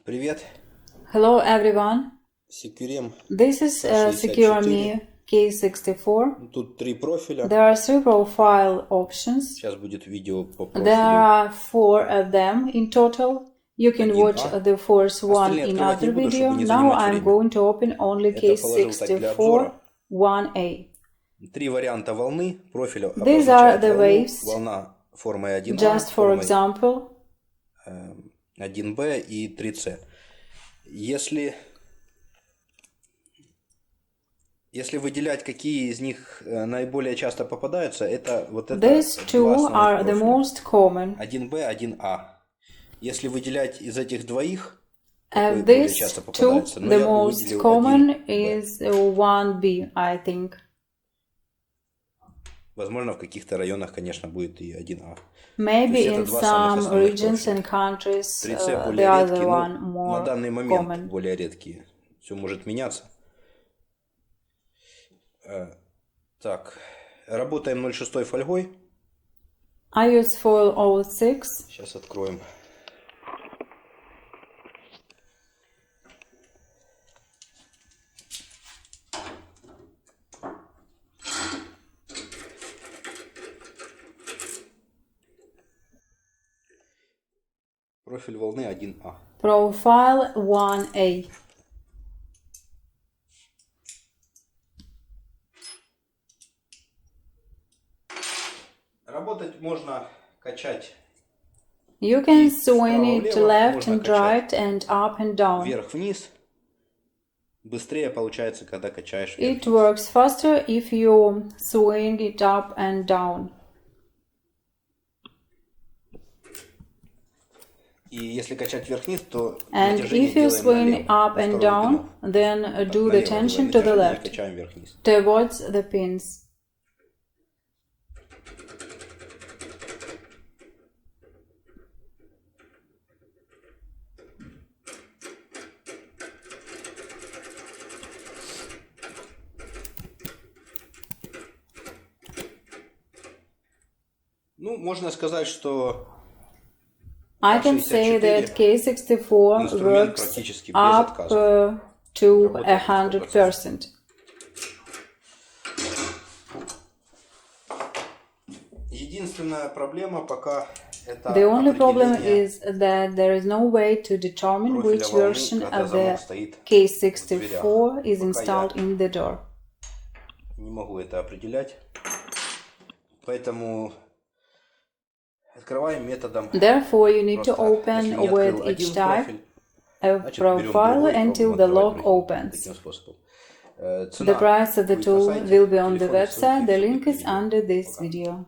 Привет. Hello everyone. Securemme This is Securemme K64. Тут три профиля. There are three profile options. Сейчас будет видео по There профилю. are 4 of them in total. You can watch the first one in other video. Now I'm going to open only K64 1A. Три варианта волны профиля. These are the waves. Волна формы 1А, Just for example. 1Б и 3С. Если выделять, какие из них наиболее часто попадаются, это вот это These two are the most common. 1Б, 1А. Если выделять из этих двоих, And более this часто two, попадается, the most common is 1B, I think. Возможно, в каких-то районах, конечно, будет и 1А. Maybe in some regions and countries the other one more на данный момент common. более редкие. Все может меняться. Так, работаем 0,6 фольгой. I use foil 06. Сейчас откроем. Профиль волны 1А. Profile 1A. Работать можно качать You can swing it left and right and up and down. вверх-вниз. Быстрее получается, когда качаешь It вверх-вниз. works faster if you swing it up and down. И если качать вверх-вниз, то And натяжение if you делаем swing налево, up на and сторону down, пинов. then do the Налево tension делаем to the натяжение, left, качаем вверх-вниз. towards the pins. Ну, можно сказать, что I can say that K64 инструмент works практически без up отказа. to Работает 100%. Единственная проблема пока это The only problem определение is that there is no way to determine профиля which волны, version когда of замок the стоит в K64 is дверях. installed Пока in the door. я не могу это определять. Поэтому открываем методом. Therefore, you need to Просто, open если не with открыл each один type профиль, of значит, берем profile другой, until пробуем the открывать lock другим. opens. Таким способом. The price of the будет на tool сайте, will be on the телефонные ссылки, website. The всё link будет is в видео. under this Пока. video.